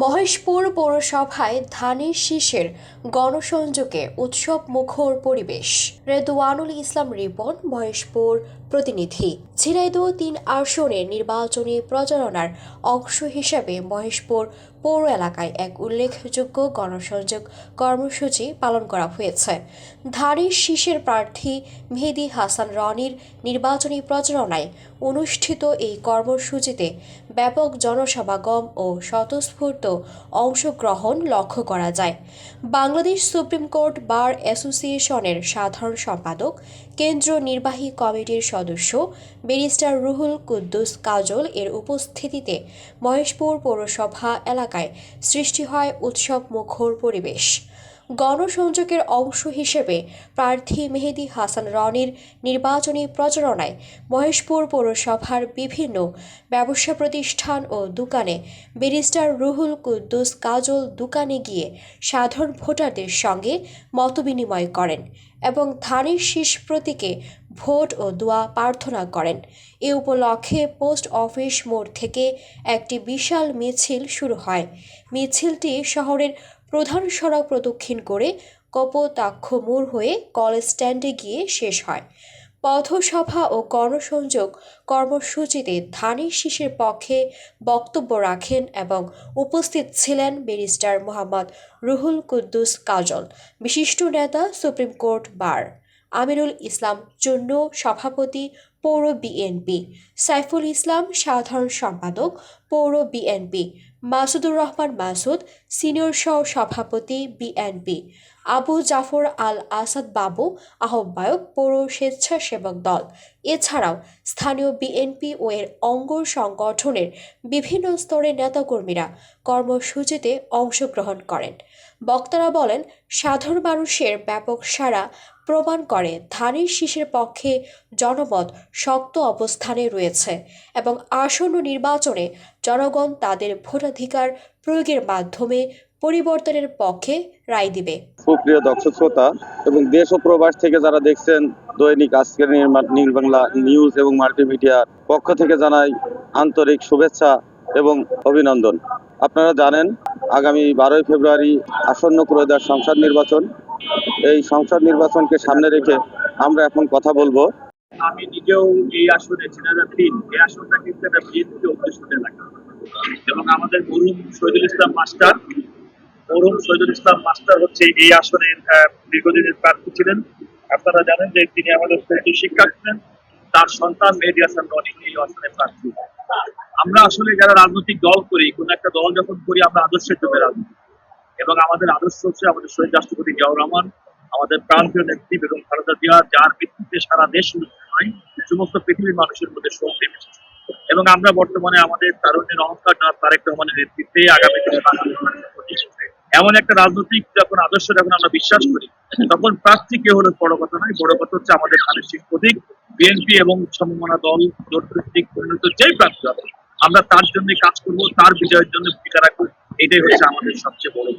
মহেশপুর পৌরসভায় ধানের শীষের গণসংযোগে উৎসব মুখর পরিবেশ। রেদওয়ানুল ইসলাম রিপন, মহেশপুর প্রতিনিধি। ঝিনাইদহ ৩ আসনের নির্বাচনী প্রচারণার অংশ হিসেবে মহেশপুর পৌর এলাকায় এক উল্লেখযোগ্য গণসংযোগ কর্মসূচি পালন করা হয়েছে। ধানের শীষের প্রার্থী মেহেদী হাসান রনির নির্বাচনী প্রচারণায় অনুষ্ঠিত এই কর্মসূচিতে ব্যাপক জনসমাগম ও স্বতঃস্ফূর্ত অংশগ্রহণ লক্ষ্য করা যায়। বাংলাদেশ সুপ্রিম কোর্ট বার অ্যাসোসিয়েশনের সাধারণ সম্পাদক, কেন্দ্রীয় নির্বাহী কমিটির সদস্য ব্যারিস্টার রুহুল কুদ্দুস কাজল এর উপস্থিতিতে মহেশপুর পৌরসভা এলাকায় সৃষ্টি হয় উৎসব মুখর পরিবেশ। গণসংযোগের অংশ হিসেবে প্রার্থী মেহেদী হাসান রনির নির্বাচনী প্রচারণায় মহেশপুর পৌরসভার বিভিন্ন ব্যবসা প্রতিষ্ঠান ও দোকানে ব্যারিস্টার রুহুল কুদ্দুস কাজল দোকানে গিয়ে সাধারণ ভোটারদের সঙ্গে মতবিনিময় করেন এবং ধানের শীষ প্রতীকে ভোট ও দোয়া প্রার্থনা করেন। এ উপলক্ষে পোস্ট অফিস মোড় থেকে একটি বিশাল মিছিল শুরু হয়। মিছিলটি শহরের প্রধান সড়ক প্রদক্ষিণ করে কপোতাক্ষ মোড় হয়ে কলেজ স্ট্যান্ডে গিয়ে শেষ হয়। পথসভা ও গণসংযোগ কর্মসূচিতে ধানের শীষের পক্ষে বক্তব্য রাখেন এবং উপস্থিত ছিলেন ব্যারিস্টার মোহাম্মদ রুহুল কুদ্দুস কাজল, বিশিষ্ট নেতা, supreme court bar Amirul Islam Chunnu, সভাপতি পৌর বিএনপি, সাইফুল ইসলাম, সাধারণ সম্পাদক পৌর বিএনপি, মাসুদুর রহমান মাসুদ, সিনিয়র সহ সভাপতি বিএনপি, আবু জাফর আল আসাদ বাবু, আহ্বায়ক পৌর স্বেচ্ছাসেবক দল। এছাড়াও স্থানীয় বিএনপি ও এর অঙ্গ সংগঠনের বিভিন্ন স্তরের নেতাকর্মীরা কর্মসূচিতে অংশগ্রহণ করেন। বক্তারা বলেন, সাধারণ মানুষের ব্যাপক সাড়া প্রমাণ করে ধানের শীষের পক্ষে জনমত শক্ত অবস্থানে রয়েছে এবং আসন্ন নির্বাচনে জনগণ তাদের ভোটাধিকার প্রয়োগের মাধ্যমে পরিবর্তনের পক্ষে রায় দিবে। সুপ্রিয় দর্শক শ্রোতা এবং দেশ ও প্রবাস থেকে যারা দেখছেন দৈনিক আজকের নির্বাংলা নিউজ এবং মাল্টিমিডিয়ার পক্ষ থেকে জানাই আন্তরিক শুভেচ্ছা এবং অভিনন্দন। আপনারা জানেন আগামী 12ই ফেব্রুয়ারি আসন্ন ত্রয়োদশ সংসদ নির্বাচন। এই সংসদ নির্বাচনকে সামনে রেখে আমরা এখন কথা বলবো। আমি নিজেও এই আসনে ঝিনাইদহ 3 এই আসনটা কিন্তু একটা বিএনপি অধ্যুষিত এলাকা এবং আমাদের মরহুম শহীদুল ইসলাম মাস্টার হচ্ছে এই আসনের দীর্ঘদিনের প্রার্থী ছিলেন। আপনারা জানেন যে তিনি আমাদের শিক্ষা ছিলেন। তার সন্তান মেহেদী হাসান রনি এই আসনের প্রার্থী। আমরা আসলে যারা রাজনৈতিক দল করি, কোন একটা দল যখন করি আমরা আদর্শের জন্য রাজনীতি, এবং আমাদের আদর্শ হচ্ছে আমাদের শহীদ রাষ্ট্রপতি জিয়াউর রহমান, আমাদের প্রান্তীয় নেত্রী বেগম খালেদা জিয়া, যার ভিত্তিতে সারা দেশ নয় সমস্ত পৃথিবীর মানুষের মধ্যে শোক নেমেছে। এবং আমরা বর্তমানে আমাদের তারুণ্যের অহংকার জনাব তারেক রহমানের নেতৃত্বে আগামী দিনে এমন একটা রাজনৈতিক যখন আদর্শ যখন আমরা বিশ্বাস করি, তখন প্রার্থী কে হলো বড় কথা নয়, বড় কথা হচ্ছে আমাদের ধানের শীষ প্রতীক। বিএনপি এবং সমমনা দল জোটভিত্তিক পরিণত যেই প্রার্থী হবে আমরা তার জন্য কাজ করব, তার বিজয়ের জন্য ভূমিকা রাখবো। এটাই হচ্ছে আমাদের সবচেয়ে বড়